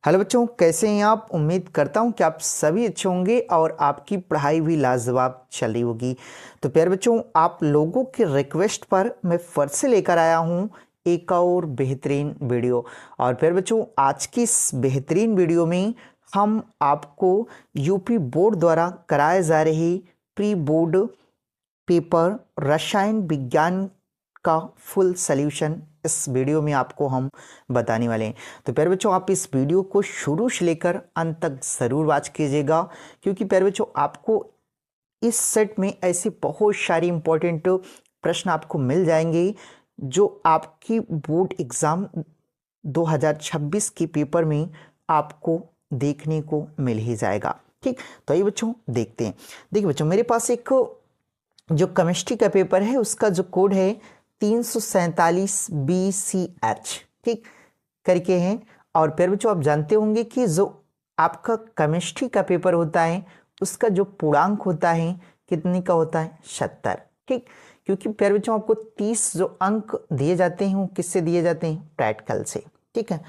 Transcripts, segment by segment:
Hello बच्चों, कैसे हैं आप। उम्मीद करता हूं कि आप सभी अच्छे होंगे और आपकी पढ़ाई भी लाजवाब चल रही होगी। तो प्यारे बच्चों, आप लोगों की रिक्वेस्ट पर मैं फिर से लेकर आया हूं एक और बेहतरीन वीडियो। और प्यारे बच्चों, आज की इस बेहतरीन वीडियो में हम आपको यूपी बोर्ड द्वारा कराए जा रहे प्री बोर्ड पेपर रसायन विज्ञान का फुल सॉल्यूशन इस वीडियो में आपको हम बताने वाले हैं। तो प्यारे बच्चों, आप इस वीडियो को शुरू से लेकर अंत तक ज़रूर वॉच कीजिएगा, क्योंकि प्यारे बच्चों आपको इस सेट में ऐसे बहुत सारे इंपॉर्टेंट प्रश्न आपको मिल जाएंगे जो आपकी बोर्ड एग्ज़ाम 2026 के पेपर में आपको देखने को मिल ही जाएगा। ठीक, तो ये बच्चों देखते हैं। देखिए बच्चों, मेरे पास एक जो केमिस्ट्री का पेपर है उसका जो कोड है 347 BCH ठीक करके हैं। और फिर बच्चों आप जानते होंगे कि जो आपका केमिस्ट्री का पेपर होता है उसका जो पूर्णांक होता है कितने का होता है 70। ठीक, क्योंकि फिर बच्चों आपको 30 जो अंक दिए जाते हैं वो किससे दिए जाते हैं, प्रैक्टिकल से। ठीक है,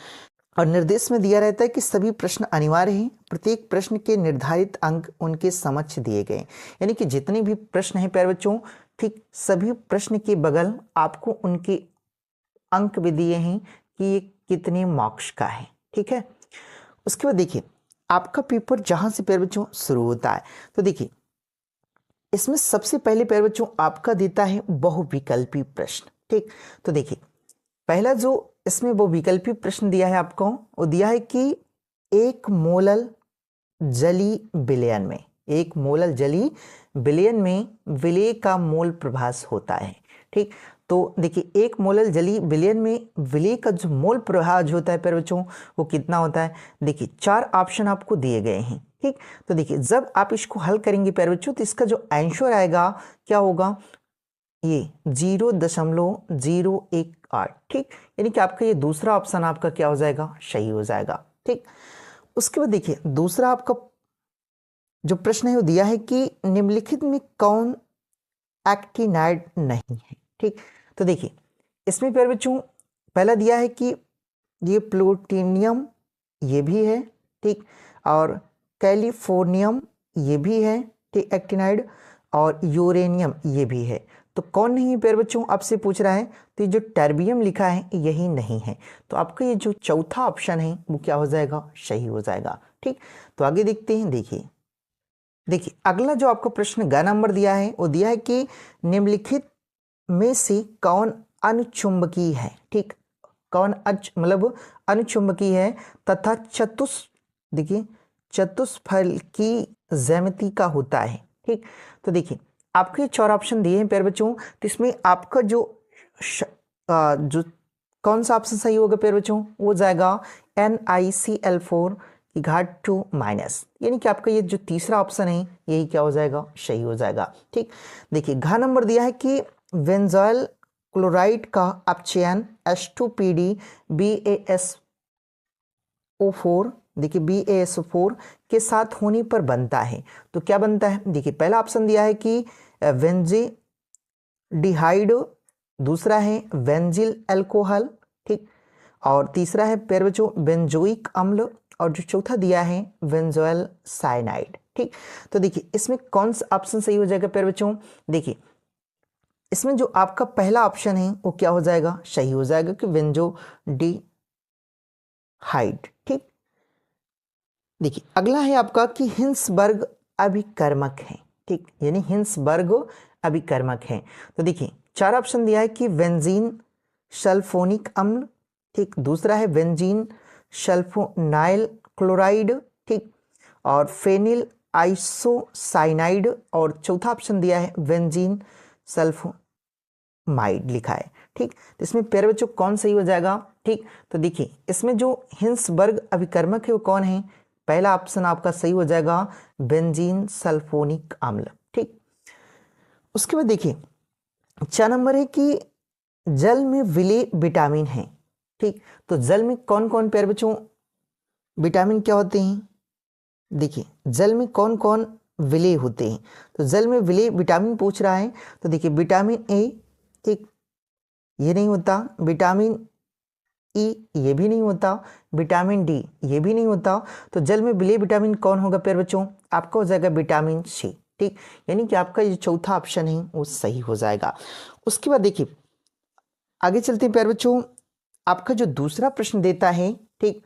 और निर्देश में दिया रहता है कि सभी प्रश्न अनिवार्य हैं, प्रत्येक प्रश्न के निर्धारित अंक उनके समक्ष दिए गए। यानी कि जितने भी प्रश्न हैं प्यारे बच्चों, ठीक सभी प्रश्न के बगल आपको उनके अंक भी दिए हैं कि ये कितने मार्क्स का है। ठीक है, उसके बाद देखिए आपका पेपर जहां से प्यारे बच्चों शुरू होता है, तो देखिए इसमें सबसे पहले प्यारे बच्चों आपका देता है बहुविकल्पी प्रश्न। ठीक, तो देखिए पहला जो इसमें वो विकल्पी प्रश्न दिया है आपको, वो दिया है कि एक मोलल जली विलयन में, एक मोलल जली विलयन में विलेय का मोल प्रभास होता है। ठीक, तो देखिए एक मोलल जली विलयन में विलेय का जो मोल प्रभास होता है प्यारे बच्चों वो कितना होता है। देखिए 4 ऑप्शन आपको दिए गए हैं। ठीक, तो देखिए जब आप इसको हल करेंगे प्यारे बच्चों तो इसका जो आंसर आएगा क्या होगा, ये 0.018। ठीक, यानी कि आपका ये दूसरा ऑप्शन आपका क्या हो जाएगा, सही हो जाएगा। ठीक, उसके बाद देखिए दूसरा आपका जो प्रश्न है वो दिया है कि निम्नलिखित में कौन एक्टिनाइड नहीं है। ठीक, तो देखिए इसमें प्यारे बच्चों पहला दिया है कि ये प्लूटोनियम ये भी है। ठीक, और कैलिफोर्नियम ये भी है ठीक एक्टिनाइड, और यूरेनियम ये भी है। तो कौन नहीं है प्यारे बच्चों, आपसे पूछ रहा है, तो ये जो टर्बियम लिखा है यही नहीं है। तो आपका ये जो चौथा ऑप्शन है वो क्या हो जाएगा, सही हो जाएगा। ठीक, तो आगे देखते हैं। देखिए अगला जो आपको प्रश्न ग नंबर दिया है वो दिया है कि निम्नलिखित में से कौन अनुचुंबकीय है। ठीक, कौन मतलब अनुचुंबकीय है तथा देखिए चतुष्फलकी ज्यामिति का होता है। ठीक, तो देखिए आपके 4 ऑप्शन दिए हैं प्यारे बच्चों, तो इसमें आपका जो कौन सा ऑप्शन सही होगा प्यारे बच्चों, वो जाएगा NiCl4 की घात 2-, यानी कि आपका ये जो तीसरा ऑप्शन है यही क्या हो जाएगा, सही हो जाएगा। ठीक, देखिए घ नंबर दिया है कि बेंजोइल क्लोराइड का अपचयन H2PD BaSO4 देखिए BaSO4 के साथ होने पर बनता है। तो क्या बनता है, देखिए पहला ऑप्शन दिया है कि बेंजीडिहाइड, दूसरा है बेंजिल अल्कोहल। ठीक, और तीसरा है प्यारे बच्चों बेंजोइक अम्ल, और जो चौथा दिया है बेंजोइल साइनाइड। ठीक, तो देखिए इसमें कौन सा ऑप्शन सही हो जाएगा प्यारे बच्चों, देखिए इसमें जो आपका पहला ऑप्शन है वो क्या हो जाएगा, सही हो जाएगा कि बेंजोडिहाइड। ठीक, देखिए अगला है आपका कि हिंसबर्ग अभिकर्मक है। ठीक, यानी हिंसबर्ग अभिकर्मक है। तो देखिए 4 ऑप्शन दिया है कि बेंजीन सल्फोनिक अम्ल। ठीक, दूसरा है बेंजीन सल्फोनाइल क्लोराइड। ठीक, और फेनिल आइसोसाइनाइड, और चौथा ऑप्शन दिया है बेंजीन सल्फोमाइड लिखा है। ठीक, तो इसमें प्यारे बच्चों कौन सही हो जाएगा। ठीक, तो देखिए इसमें जो हिंसबर्ग अभिकर्मक है वो कौन है, पहला ऑप्शन आपका सही हो जाएगा बेंजीन सल्फोनिक अम्ल। ठीक, उसके बाद देखिए 4 नंबर है कि जल में विलेय विटामिन है। ठीक, तो जल में कौन कौन प्यारे बच्चों विटामिन क्या होते हैं, देखिए जल में कौन कौन विलेय होते हैं। तो जल में विलेय विटामिन पूछ रहा है, तो देखिए विटामिन ए, ठीक ये नहीं होता, विटामिन ई ये भी नहीं होता, विटामिन डी ये भी नहीं होता, तो जल में विलेय विटामिन कौन होगा प्यारे बच्चों? आपका हो जाएगा विटामिन सी। ठीक, यानी कि आपका ये चौथा ऑप्शन है वो सही हो जाएगा। उसके बाद देखिए आगे चलते हैं प्यारे बच्चों, आपका जो दूसरा प्रश्न देता है, ठीक,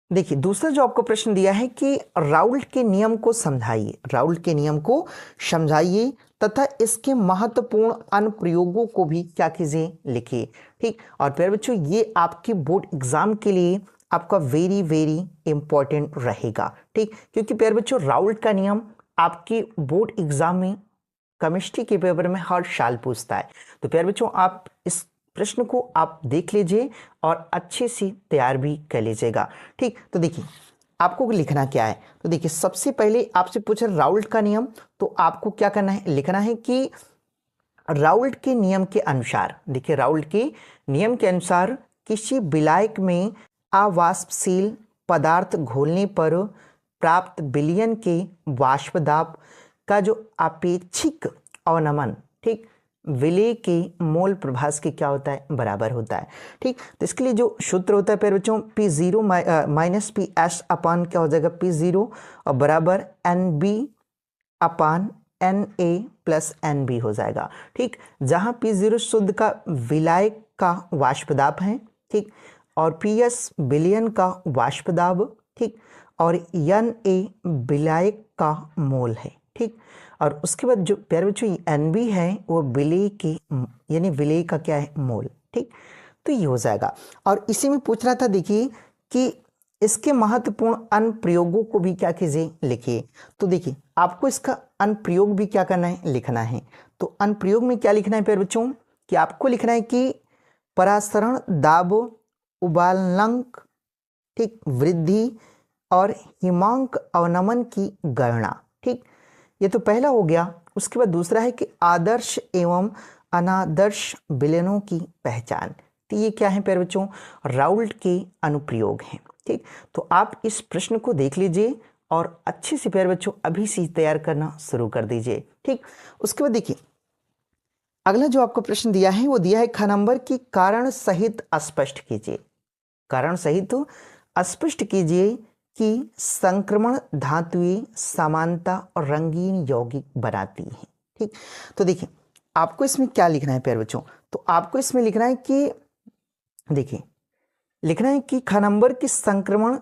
देखिए दूसरा जो आपको प्रश्न दिया है कि राउल्ट के नियम को समझाइए, राउल्ट के नियम को समझाइए तथा इसके महत्वपूर्ण अनुप्रयोगों को भी क्या कीजिए, लिखिए। ठीक, और प्यारे बच्चों ये आपके बोर्ड एग्जाम के लिए आपका वेरी वेरी इंपॉर्टेंट रहेगा। ठीक, क्योंकि प्यारे बच्चों राउल्ट का नियम आपके बोर्ड एग्जाम में केमिस्ट्री के पेपर में हर साल पूछता है। तो प्यारे बच्चों आप इस प्रश्न को आप देख लीजिए और अच्छे से तैयार भी कर लीजिएगा। ठीक, तो देखिए आपको लिखना क्या है, तो देखिए सबसे पहले आपसे पूछा राउल्ट का नियम, तो आपको क्या करना है, लिखना है कि राउल्ट के नियम के अनुसार, देखिए राउल्ट के नियम के अनुसार किसी विलायक में अवाष्पशील पदार्थ घोलने पर प्राप्त विलयन के वाष्पदाब का जो अपेक्षिक अवनमन, ठीक, विलेय के मोल प्रभास के क्या होता है, बराबर होता है। ठीक, तो इसके लिए जो सूत्र होता है प्यारे बच्चों P0 माइनस पी एस अपान क्या हो जाएगा P0 और बराबर NB अपान Na प्लस NB हो जाएगा। ठीक, जहां P0 शुद्ध का विलायक का वाष्पदाब है, ठीक, और PS विलयन का वाष्पदाब, ठीक, और Na विलायक का मोल है। ठीक, और उसके बाद जो प्यारे बच्चों NB है वो विलेय के यानी विलेय का क्या है, मोल। ठीक, तो ये हो जाएगा। और इसी में पूछ रहा था देखिए कि इसके महत्वपूर्ण अनुप्रयोगों को भी क्या कीजिए, लिखिए। तो देखिए आपको इसका अनुप्रयोग भी क्या करना है, लिखना है। तो अनुप्रयोग में क्या लिखना है प्यारे बच्चों कि आपको लिखना है कि परासरण दाब उबालनांक, ठीक, वृद्धि और हिमांक अवनमन की गणना। ठीक, ये तो पहला हो गया। उसके बाद दूसरा है कि आदर्श एवं अनादर्श विलयनों की पहचान। तो ये क्या है प्यारे बच्चों, राउल्ट के अनुप्रयोग हैं। ठीक, तो आप इस प्रश्न को देख लीजिए और अच्छे से प्यारे बच्चों अभी से तैयार करना शुरू कर दीजिए। ठीक, उसके बाद देखिए अगला जो आपको प्रश्न दिया है वो दिया है ख नंबर की कारण सहित स्पष्ट कीजिए। कारण सहित स्पष्ट कीजिए कि संक्रमण धातुएं समानता और रंगीन यौगिक बनाती हैं। ठीक, तो देखिए आपको इसमें क्या लिखना है प्यारे बच्चों, तो आपको इसमें लिखना है कि देखिए लिखना है कि ख नंबर की संक्रमण,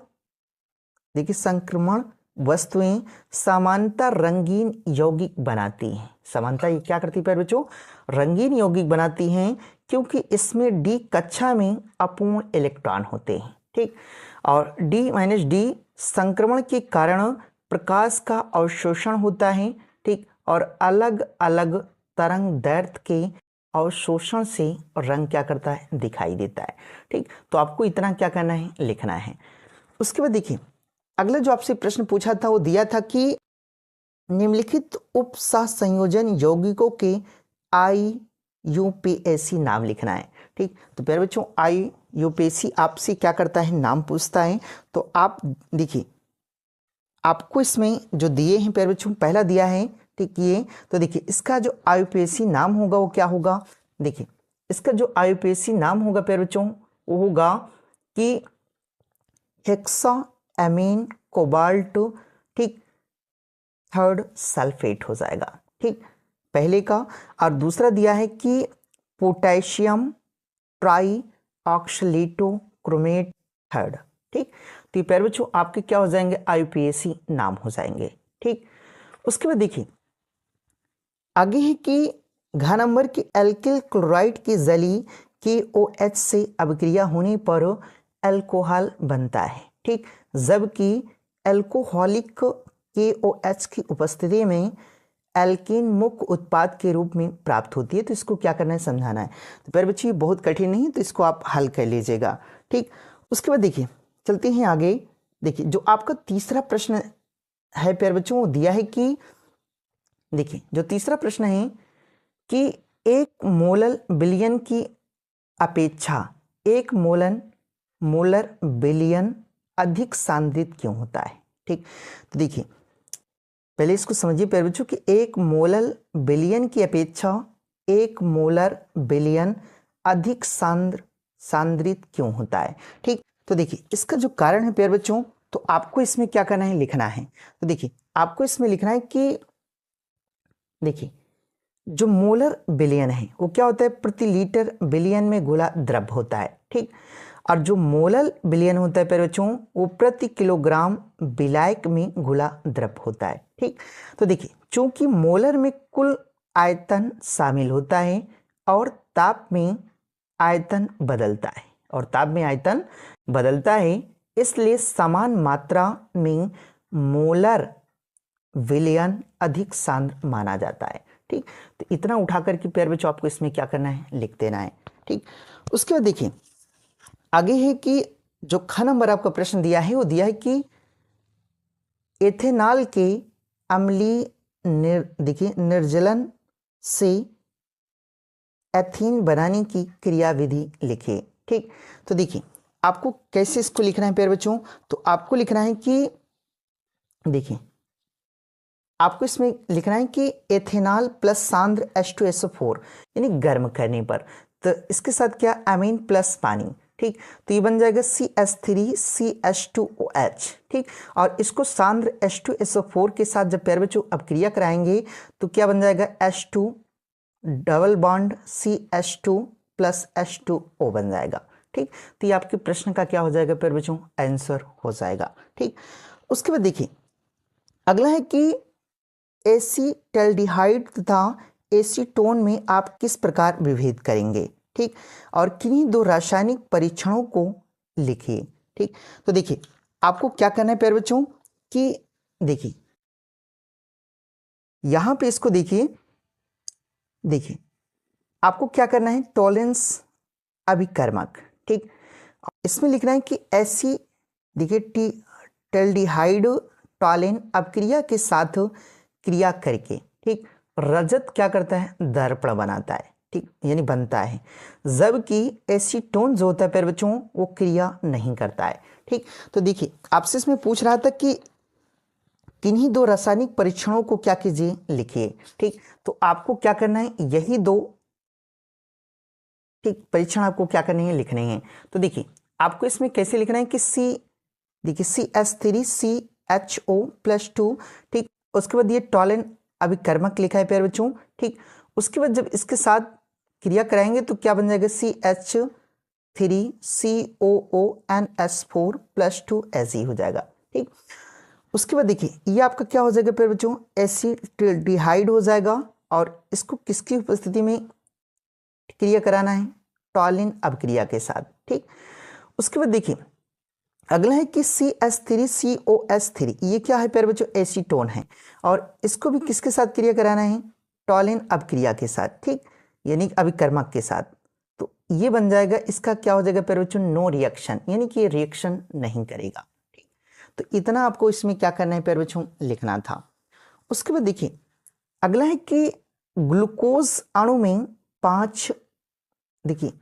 देखिए संक्रमण वस्तुएं समानता रंगीन यौगिक बनाती हैं। समानता ये क्या करती है प्यारे बच्चों, रंगीन यौगिक बनाती हैं, क्योंकि इसमें डी कक्षा में अपूर्ण इलेक्ट्रॉन होते हैं। ठीक, और डी माइनस डी संक्रमण के कारण प्रकाश का अवशोषण होता है। ठीक, और अलग अलग तरंग दैर्ध्य के अवशोषण से रंग क्या करता है, दिखाई देता है। ठीक, तो आपको इतना क्या करना है, लिखना है। उसके बाद देखिए अगला जो आपसे प्रश्न पूछा था वो दिया था कि निम्नलिखित उप संयोजन यौगिकों के IUPAC नाम लिखना है। ठीक, तो प्यारे बच्चों IUPAC आपसे क्या करता है, नाम पूछता है। तो आप देखिए आपको इसमें जो दिए हैं प्यारे बच्चों, पहला दिया है, ठीक, ये तो देखिए इसका जो IUPAC नाम होगा वो क्या होगा, देखिए इसका जो IUPAC नाम होगा प्यारे बच्चों वो होगा कि हेक्सा एमीन कोबाल्ट, ठीक, थर्ड सल्फेट हो जाएगा। ठीक, पहले का। और दूसरा दिया है कि पोटेशियम ट्राई ऑक्सलेटो क्रोमेट थर्ड। ठीक, तो ये प्यारे बच्चों आपके क्या हो जाएंगे, IUPAC नाम हो जाएंगे। ठीक, उसके बाद देखिए आगे है कि घ नंबर की एल्किल क्लोराइड की जली KOH से अभिक्रिया होने पर अल्कोहल बनता है। ठीक, जबकि अल्कोहलिक KOH की उपस्थिति में एल्कीन मुख्य उत्पाद के रूप में प्राप्त होती है। तो इसको क्या करना है, समझाना है। तो प्यारे बच्चे बहुत कठिन नहीं है, तो इसको आप हल कर लीजिएगा। ठीक, उसके बाद देखिए चलते हैं आगे। देखिए जो आपका तीसरा प्रश्न है प्यारे बच्चों वो दिया है कि देखिए जो तीसरा प्रश्न है कि एक मोलर बिलियन की अपेक्षा एक मोलर बिलियन अधिक सांद्रित क्यों होता है। ठीक, तो देखिए पहले इसको समझिए प्यारे बच्चों कि एक मोलर बिलियन की अपेक्षा एक मोलर बिलियन अधिक सांद्र सांद्रित क्यों होता है। ठीक, तो देखिए इसका जो कारण है प्यारे बच्चों, तो आपको इसमें क्या करना है, लिखना है। तो देखिए आपको इसमें लिखना है कि देखिए जो मोलर विलयन है वो क्या होता है, प्रति लीटर विलयन में घुला द्रव होता है। ठीक, और जो मोलर विलयन होता है प्यारे बच्चों, वो प्रति किलोग्राम विलायक में घुला द्रव होता है। ठीक, तो देखिए चूंकि मोलर में कुल आयतन शामिल होता है और ताप में आयतन बदलता है, इसलिए समान मात्रा में मोलर विलयन अधिक सांद्र माना जाता है। ठीक, तो इतना उठा करके प्यारे बच्चों आपको इसमें क्या करना है, लिख देना है। ठीक, उसके बाद देखिए आगे है कि जो ख नंबर आपका प्रश्न दिया है वो दिया है कि एथेनॉल के अम्लीय देखिए निर्जलन से एथीन बनाने की क्रियाविधि लिखिए। ठीक, तो देखिए आपको कैसे इसको लिखना है प्यारे बच्चों, तो आपको लिखना है कि देखिए आपको इसमें लिखना है कि एथेनॉल प्लस सांद्र H2SO4 यानी गर्म करने पर, तो इसके साथ क्या एमीन प्लस पानी। ठीक, तो ये बन जाएगा CH3CH2OH। ठीक, और इसको सांद्र H2SO4 के साथ जब प्यारे बच्चों अब क्रिया कराएंगे तो क्या बन जाएगा, H2 double bond CH2 plus H2O बन जाएगा। ठीक, तो ये आपके प्रश्न का क्या हो जाएगा प्यारे बच्चों, आंसर हो जाएगा। ठीक, उसके बाद देखिए अगला है कि एसीटल्डिहाइड तथा एसीटोन में आप किस प्रकार विभेद करेंगे। ठीक, और किन्हीं दो रासायनिक परीक्षणों को लिखिए। ठीक, तो देखिए आपको क्या करना है प्यारे बच्चों कि देखिए यहां पे इसको देखिए आपको क्या करना है, टॉलेंस अभिकर्मक। ठीक, इसमें लिखना है कि ऐसी देखिए टेल्डिहाइड टॉलेन अपक्रिया के साथ क्रिया करके, ठीक, रजत क्या करता है, दर्पण बनाता है। ठीक, यानी बनता है, जबकि एसीटोन जो होता है प्यारे बच्चों वो क्रिया नहीं करता है। ठीक, तो देखिए आपसे इसमें पूछ रहा था कि किन्हीं दो रासायनिक परीक्षणों को क्या कीजिए, लिखिए। ठीक, तो आपको क्या करना है, यही दो ठीक परीक्षण आपको क्या करने हैं, लिखने हैं। तो देखिए आपको इसमें कैसे लिखना है कि देखिए CH3CHO+2। ठीक, उसके बाद ये टॉलेन अभिकर्मक लिखा है प्यारे बच्चों। ठीक, उसके बाद जब इसके साथ क्रिया कराएंगे तो क्या बन जाएगा, CH3COONS4+2 Ag हो जाएगा। ठीक, उसके बाद देखिए ये आपका क्या हो जाएगा प्यारे बच्चों, एसिटिल्डिहाइड हो जाएगा, और इसको किसकी उपस्थिति में क्रिया कराना है, टॉलिन अभिक्रिया के साथ। ठीक, उसके बाद देखिए अगला है कि CH3COS3, ये क्या है प्यारे बच्चों, एसीटोन है, और इसको भी किसके साथ क्रिया कराना है, टॉलिन अभिक्रिया के साथ। ठीक, यानी अभिकर्मक के साथ। तो ये बन जाएगा, इसका क्या हो जाएगा प्यारे बच्चों, नो रिएक्शन, यानी कि ये रिएक्शन नहीं करेगा। ठीक, तो इतना आपको इसमें क्या करना है प्यारे बच्चों, लिखना था। उसके बाद देखिए अगला है कि ग्लूकोज अणु में 5 देखिए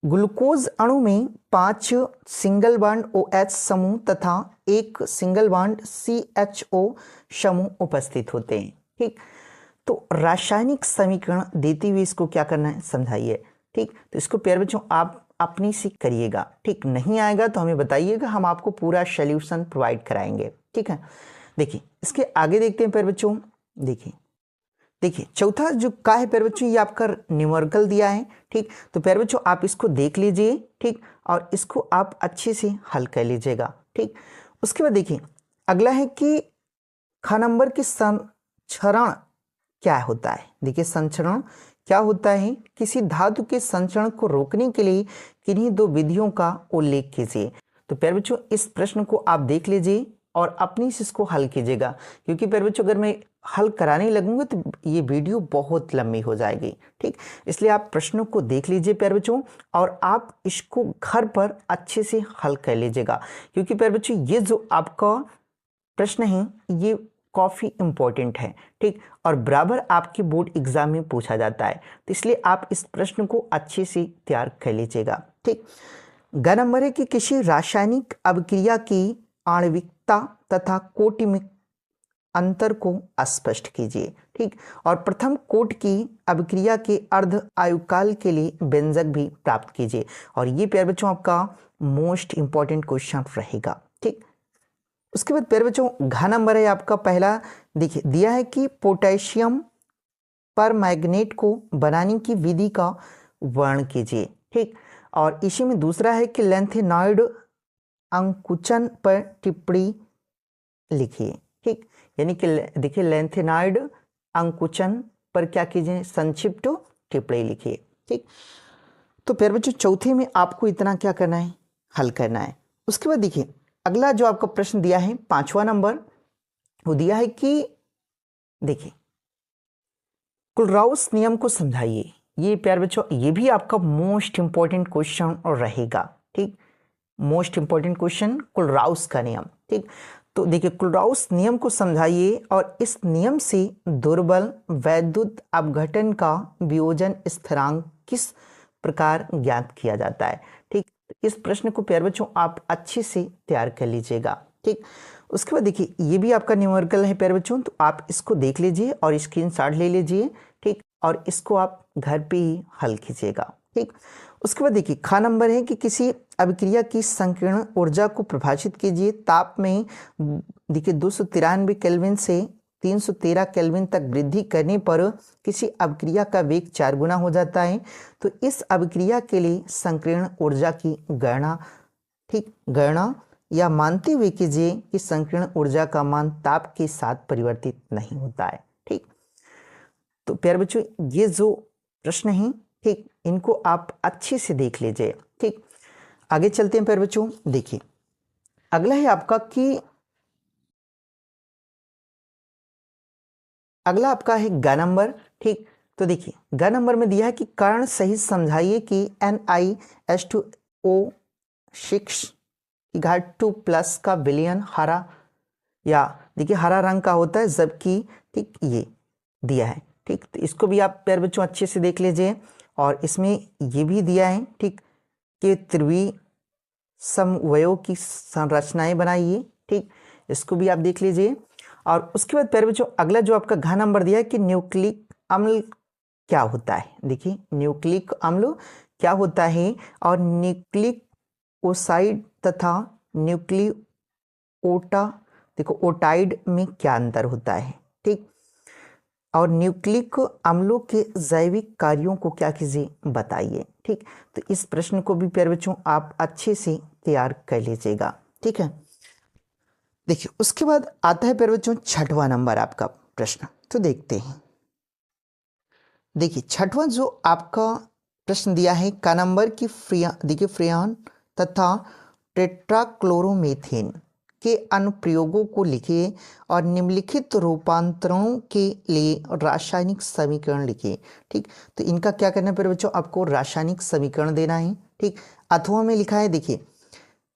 ग्लूकोज अणु में 5 सिंगल बॉन्ड OH समूह तथा 1 सिंगल बॉन्ड CHO समूह उपस्थित होते हैं। ठीक, तो रासायनिक समीकरण देते हुए इसको क्या करना है, समझाइए। ठीक, तो इसको प्यारे बच्चों आप अपनी से करिएगा। ठीक, नहीं आएगा तो हमें बताइएगा, हम आपको पूरा सॉल्यूशन प्रोवाइड कराएंगे। ठीक है, देखिए इसके आगे देखते हैं प्यारे बच्चों। देखिए चौथा जो का है प्यारे बच्चों, ये आपका न्यूमेरिकल दिया है। ठीक, तो प्यारे बच्चों आप इसको देख लीजिए। ठीक, और इसको आप अच्छे से हल कर लीजिएगा। ठीक, उसके बाद देखिए अगला है कि ख नंबर की संचरण क्या होता है। देखिए संचरण क्या होता है, किसी धातु के संचरण को रोकने के लिए किन्हीं दो विधियों का उल्लेख कीजिए। तो प्यारे बच्चों इस प्रश्न को आप देख लीजिए और अपनी से इसको हल कीजिएगा, क्योंकि प्यारे बच्चों अगर मैं हल कराने लगूंगा तो ये वीडियो बहुत लंबी हो जाएगी। ठीक, इसलिए आप प्रश्नों को देख लीजिए प्यारे बच्चों, और आप इसको घर पर अच्छे से हल कर लीजिएगा, क्योंकि प्यारे बच्चों ये जो आपका प्रश्न है ये काफ़ी इंपॉर्टेंट है। ठीक, और बराबर आपके बोर्ड एग्जाम में पूछा जाता है, तो इसलिए आप इस प्रश्न को अच्छे से तैयार कर लीजिएगा। ठीक, ग नंबर है कि किसी रासायनिक अभिक्रिया की आणविकता तथा अंतर को स्पष्ट कीजिए। ठीक, और प्रथम कोट की अभिक्रिया के अर्ध आयुकाल के लिए व्यंजक भी प्राप्त कीजिए। और ये प्यारे बच्चों आपका मोस्ट इंपॉर्टेंट क्वेश्चन रहेगा। ठीक, उसके बाद प्यारे बच्चों घ नंबर है आपका पहला। देखिए दिया है कि पोटेशियम पर मैग्नेट को बनाने की विधि का वर्णन कीजिए। ठीक, और इसी में दूसरा है कि लेंथेनॉइड अंकुचन पर टिप्पणी लिखिए। ठीक, यानी कि देखिए लेंथेनॉइड अंकुचन पर क्या कीजिए, संक्षिप्त टिप्पणी लिखिए। ठीक, तो प्यारे बच्चों चौथे में आपको इतना क्या करना है, हल करना है। उसके बाद देखिए अगला जो आपका प्रश्न दिया है 5वां नंबर, वो दिया है कि देखिए कुलराउस नियम को समझाइए। ये प्यारे बच्चों ये भी आपका मोस्ट इंपॉर्टेंट क्वेश्चन रहेगा। ठीक, मोस्ट इंपॉर्टेंट क्वेश्चन कुलराउस का नियम। ठीक, तो देखिए कुलराउस नियम को समझाइए और इस नियम से दुर्बल वैद्युत अपघटन का वियोजन स्थिरांक किस प्रकार ज्ञात किया जाता है। ठीक, इस प्रश्न को प्यारे बच्चों आप अच्छे से तैयार कर लीजिएगा। ठीक, उसके बाद देखिए ये भी आपका न्यूमेरिकल है प्यारे बच्चों, तो आप इसको देख लीजिए और स्क्रीनशॉट ले लीजिए। ठीक, और इसको आप घर पे ही हल कीजिएगा। ठीक, उसके बाद देखिए ख नंबर है कि किसी अभिक्रिया की संकीर्ण ऊर्जा को परिभाषित कीजिए। ताप में देखिए 293 केल्विन से 313 केल्विन तक वृद्धि करने पर किसी अभिक्रिया का वेग 4 गुना हो जाता है। तो इस अभिक्रिया के लिए संकीर्ण ऊर्जा की गणना, ठीक, गणना या मानते हुए कीजिए कि संकीर्ण ऊर्जा का मान ताप के साथ परिवर्तित नहीं होता है। ठीक, तो प्यारे बच्चों ये जो प्रश्न है, ठीक, इनको आप अच्छे से देख लीजिए। ठीक, आगे चलते हैं प्यारे बच्चों। देखिए अगला है आपका कि अगला आपका है ग नंबर। ठीक, तो देखिए ग नंबर में दिया है कि कारण सहित समझाइए कि Ni2O6 का विलयन हरा या देखिए हरा रंग का होता है, जबकि ठीक ये दिया है। ठीक, तो इसको भी आप प्यारे बच्चों अच्छे से देख लीजिए। और इसमें ये भी दिया है, ठीक, कि त्रिवी समवयों की संरचनाएं बनाइए। ठीक, इसको भी आप देख लीजिए। और उसके बाद प्यारे बच्चों अगला जो आपका घ नंबर दिया है कि न्यूक्लिक अम्ल क्या होता है। देखिए न्यूक्लिक अम्ल क्या होता है और न्यूक्लिक ओसाइड तथा न्यूक्लियोटा देखो ओटाइड में क्या अंतर होता है। ठीक, और न्यूक्लिक अम्लों के जैविक कार्यों को क्या कीजिए, बताइए। ठीक, तो इस प्रश्न को भी प्यारे बच्चों आप अच्छे से तैयार कर लीजिएगा। ठीक है, देखिए उसके बाद आता है प्यारे बच्चों 6वां नंबर आपका प्रश्न, तो देखते हैं। देखिए 6वां जो आपका प्रश्न दिया है का नंबर की देखिए फ्रियान तथा टेट्राक्लोरोमीथेन के अनुप्रयोगों को लिखिए और निम्नलिखित रूपांतरणों के लिए रासायनिक समीकरण लिखिए। ठीक, तो इनका क्या करना है प्यारे बच्चों, आपको रासायनिक समीकरण देना है। ठीक, अथवा में लिखा है देखिए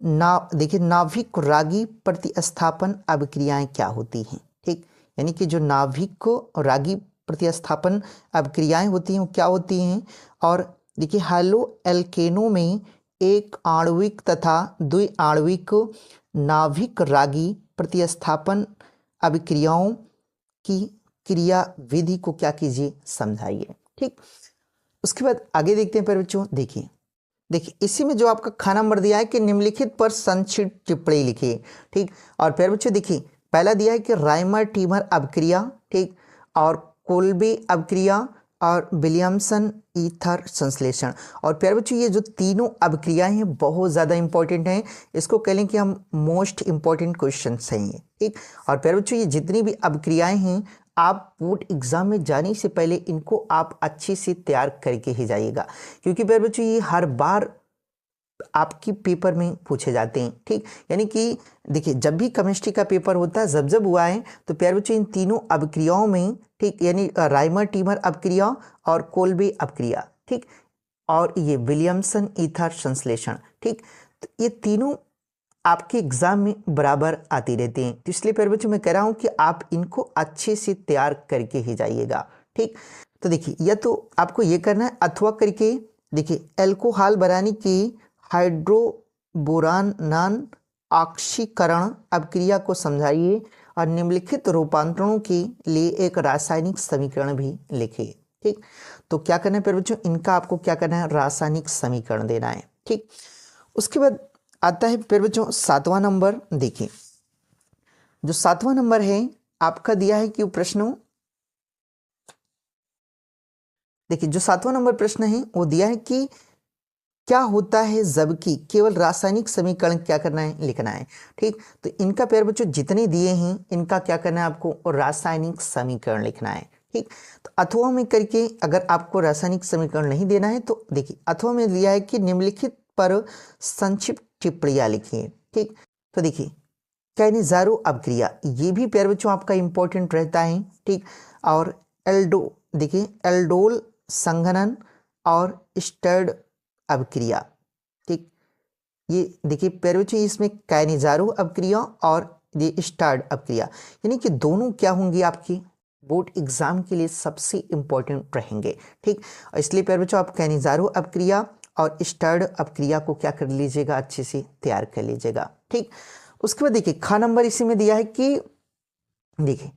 देखिए नाभिक रागी प्रतिस्थापन अभिक्रियाएं क्या होती हैं। ठीक, यानी कि जो नाभिक रागी प्रतिस्थापन अभिक्रियाएं होती हैं वो क्या होती हैं। और देखिए हैलो एल्केनो में एक आणविक तथा द्विआण्विक नाभिक रागी प्रतिस्थापन अभिक्रियाओं की क्रिया विधि को क्या कीजिए, समझाइए। ठीक, उसके बाद आगे देखते हैं प्यारे बच्चों। देखिए इसी में जो आपका ख नंबर दिया है कि निम्नलिखित पर संक्षिप्त टिप्पणी लिखिए। ठीक, और प्यारे बच्चों देखिए पहला दिया है कि राइमर टीमर अभिक्रिया, ठीक, और कोल्बे अभिक्रिया और विलियमसन ईथर संश्लेषण। और प्यारे बच्चों ये जो तीनों अभिक्रियाएं हैं बहुत ज़्यादा इंपॉर्टेंट हैं, इसको कह लें कि हम मोस्ट इंपॉर्टेंट क्वेश्चन हैं ये। ठीक, और प्यारे बच्चों ये जितनी भी अभिक्रियाएं हैं आप बोर्ड एग्जाम में जाने से पहले इनको आप अच्छे से तैयार करके ही जाइएगा, क्योंकि प्यारे बच्चों ये हर बार आपकी पेपर में पूछे जाते हैं। ठीक, यानी कि देखिए जब भी केमिस्ट्री का पेपर होता है जब हुआ है तो प्यारे बच्चों इन तीनों अभिक्रियाओं में, ठीक, यानी राइमर टीमर अभिक्रिया और कोल्बे अभिक्रिया, ठीक, और ये विलियमसन ईथर संश्लेषण, ठीक, तो ये तीनों आपके एग्जाम में बराबर आती रहती हैं। तो इसलिए प्यारे बच्चों मैं कह रहा हूँ कि आप इनको अच्छे से तैयार करके ही जाइएगा। ठीक, तो देखिए या तो आपको ये करना है अथवा करके देखिए एल्कोहल बनाने की हाइड्रोबोरान ऑक्सीकरण अभिक्रिया को समझाइए और निम्नलिखित रूपांतरणों के लिए एक रासायनिक समीकरण भी लिखिए। ठीक, तो क्या करना है प्यारे बच्चों, इनका आपको क्या करना है, रासायनिक समीकरण देना है। ठीक, उसके बाद आता है प्यारे बच्चों 7वां नंबर। देखिए जो 7वां नंबर है आपका दिया है कि प्रश्न, देखिए जो 7वां नंबर प्रश्न है वो दिया है कि क्या होता है जबकि केवल रासायनिक समीकरण क्या करना है, लिखना है। ठीक, तो इनका प्यारे बच्चों जितने दिए हैं इनका क्या करना है आपको, रासायनिक समीकरण लिखना है। ठीक, तो अथवा में करके अगर आपको रासायनिक समीकरण नहीं देना है तो देखिए अथवा में दिया है कि निम्नलिखित पर संक्षिप्त टिप्पणियां लिखिए। ठीक, तो देखिए कैनिज़ारो अपक्रिया, ये भी प्यारे बच्चों आपका इंपॉर्टेंट रहता है। ठीक, और देखिए एल्डोल संघनन और स्टर्ड अपक्रिया। ठीक, ये देखिए प्यारे बच्चों इसमें कैनिज़ारो अपक्रिया और ये स्टर्ड अपक्रिया, यानी कि दोनों क्या होंगी आपकी बोर्ड एग्जाम के लिए सबसे इंपॉर्टेंट रहेंगे। ठीक, और इसलिए प्यारे बच्चों आप कैनिज़ारो अपक्रिया और स्टर्ड अपक्रिया को क्या कर लीजिएगा, अच्छे से तैयार कर लीजिएगा। ठीक, उसके बाद देखिए ख नंबर इसी में दिया है कि, देखिए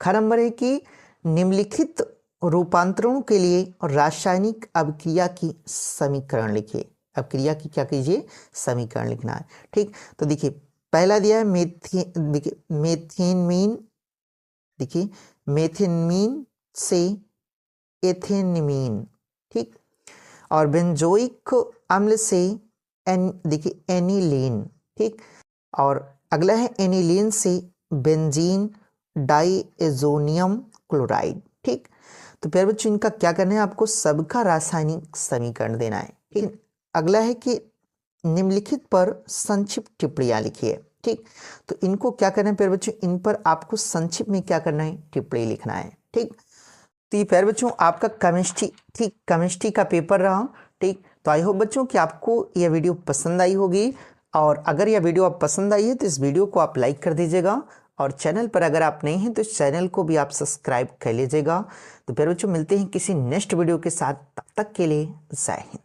ख नंबर है कि निम्नलिखित रूपांतरणों के लिए रासायनिक अभिक्रिया की समीकरण लिखिए। अभिक्रिया की क्या कीजिए, समीकरण लिखना है। ठीक, तो देखिए पहला दिया है मेथेनमीन, देखिए मेथेनमीन से एथेनमीन। ठीक, और बेंजोइक अम्ल से देखिए एनिलीन। ठीक, और अगला है एनिलीन से बेंजीन डाइएजोनियम क्लोराइड। ठीक, तो प्यारे बच्चों इनका क्या करना है, आपको सबका रासायनिक समीकरण देना है। ठीक, अगला है कि निम्नलिखित पर संक्षिप्त टिप्पणियां लिखिए। ठीक, तो इनको क्या करना है प्यारे बच्चों, इन पर आपको संक्षिप्त में क्या करना है, टिप्पणी लिखना है। ठीक, तो ये प्यारे बच्चों आपका केमिस्ट्री, ठीक केमिस्ट्री का पेपर रहा। ठीक, तो आई होप बच्चों कि आपको यह वीडियो पसंद आई होगी, और अगर यह वीडियो आप पसंद आई है तो इस वीडियो को आप लाइक कर दीजिएगा, और चैनल पर अगर आप नए हैं तो इस चैनल को भी आप सब्सक्राइब कर लीजिएगा। तो प्यारे बच्चों मिलते हैं किसी नेक्स्ट वीडियो के साथ, तब तक के लिए जय हिंद।